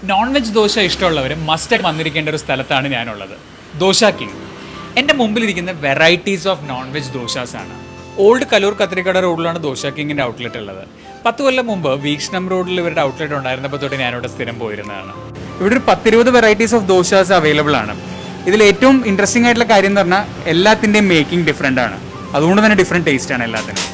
Non veg dosa ഇഷ്ടമുള്ളവർ must വന്നിരിക്കേണ്ട ഒരു സ്ഥലത്താണ് ഞാനുള്ളത്. ദോശ കിങ്. എൻ്റെ മുമ്പിലിരിക്കുന്ന വെറൈറ്റീസ് ഓഫ് നോൺ വെജ് ദോശാസാണ്. ഓൾഡ് കലൂർ കത്തിരിക്കട റോഡിലാണ് ദോശ കിങ്ങിൻ്റെ ഔട്ട്ലെറ്റ് ഉള്ളത്. 10 കൊല്ലം മുമ്പ് വീക്ഷണം റോഡിൽ ഇവരുടെ ഔട്ട്ലെറ്റ് ഉണ്ടായിരുന്നപ്പോൾ തൊട്ട് ഞാനിവിടെ സ്ഥിരം പോയിരുന്നതാണ്. ഇവിടെ ഒരു 10-20 വെറൈറ്റീസ് ഓഫ് ദോശാസ് അവൈലബിൾ ആണ്. ഇതിൽ ഏറ്റവും ഇൻട്രസ്റ്റിംഗ് ആയിട്ടുള്ള കാര്യം എന്ന് പറഞ്ഞാൽ എല്ലാത്തിൻ്റെയും മേക്കിംഗ് ഡിഫറെൻ്റ് ആണ്. അതുകൊണ്ട് തന്നെ ഡിഫറെൻറ്റ് ടേസ്റ്റ് ആണ് എല്ലാത്തിനും.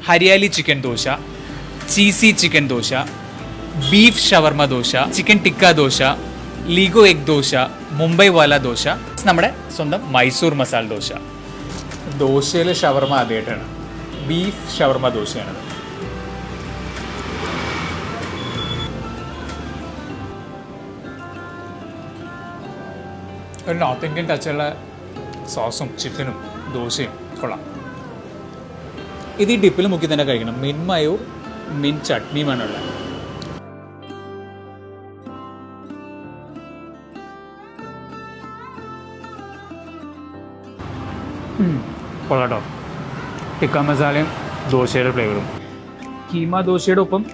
Hariyali chicken dosa, cheesy chicken dosa, beef shawarma dosa, chicken tikka dosa, ലീഗോ എഗ് ദോശ, മുംബൈ വാല ദോശ, നമ്മുടെ സ്വന്തം മൈസൂർ മസാല ദോശ. ദോശയിൽ ഷവർമ ആദ്യമായിട്ടാണ്. ബീഫ് ഷവർമ ദോശയാണത്. ഒരു നോർത്ത് ഇന്ത്യൻ ടച്ചുള്ള സോസും ചിക്കനും ദോശയും കൊള്ളാം. ഇത് ഈ ഡിപ്പിൽ മുക്കി തന്നെ കഴിക്കണം. മിൻ മയോ മിൻ ചട്നിയുമാണുള്ളത്. കൊള്ളാട്ടോ. ടിക്ക മസാലയും ദോശയുടെ ഫ്ലേവറും. കീമ ദോശയുടെ ഒപ്പം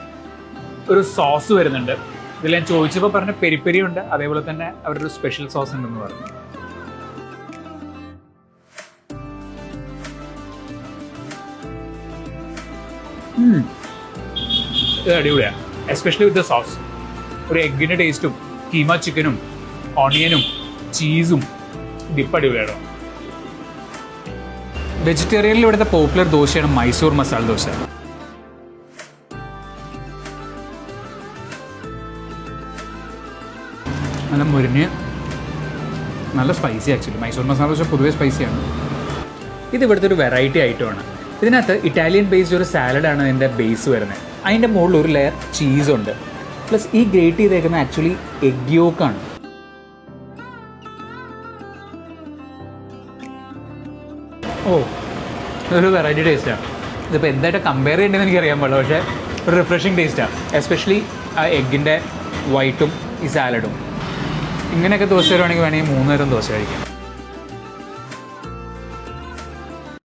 ഒരു സോസ് വരുന്നുണ്ട്. ഇതിൽ ഞാൻ ചോദിച്ചപ്പോൾ പറഞ്ഞ പെരിപ്പെരി ഉണ്ട്, അതേപോലെ തന്നെ അവരുടെ ഒരു സ്പെഷ്യൽ സോസ് ഉണ്ടെന്ന് പറഞ്ഞു. ഇത് അടിപൊളിയാണ്, എസ്പെഷ്യലി വിത്ത് ദ സോസ്. ഒരു എഗ്ഗിൻ്റെ ടേസ്റ്റും കീമ ചിക്കനും ഓണിയനും ചീസും ഡിപ്പ് അടിപൊളിയാണോ. വെജിറ്റേറിയനിൽ ഇവിടുത്തെ പോപ്പുലർ ദോശയാണ് മൈസൂർ മസാല ദോശ. നല്ല മുരിഞ്ഞ് നല്ല സ്പൈസി. ആക്ച്വലി മൈസൂർ മസാല ദോശ പൊതുവേ സ്പൈസിയാണ്. ഇത് ഇവിടുത്തെ ഒരു വെറൈറ്റി ഐറ്റമാണ്. ഇതിനകത്ത് ഇറ്റാലിയൻ ബേസ്ഡ് ഒരു സാലഡാണ് അതിൻ്റെ ബേസ് വരുന്നത്. അതിൻ്റെ മുകളിൽ ഒരു ലെയർ ചീസുണ്ട്. പ്ലസ് ഈ ഗ്രേറ്റ് ചെയ്തേക്കുന്ന ആക്ച്വലി എഗ് യോക്കാണ്. ഇതൊരു വെറൈറ്റി ടേസ്റ്റാണ്. ഇതിപ്പോൾ എന്തായിട്ട് കമ്പയർ ചെയ്യേണ്ടതെന്ന് എനിക്കറിയാൻ പാടില്ല, പക്ഷേ ഒരു റിഫ്രഷിങ് ടേസ്റ്റാണ്. എസ്പെഷ്യലി ആ എഗ്ഗിൻ്റെ വൈറ്റും ഈ സാലഡും. ഇങ്ങനെയൊക്കെ ദോശ വരുവാണെങ്കിൽ വേണമെങ്കിൽ 3 നേരം ദോശ കഴിക്കാം.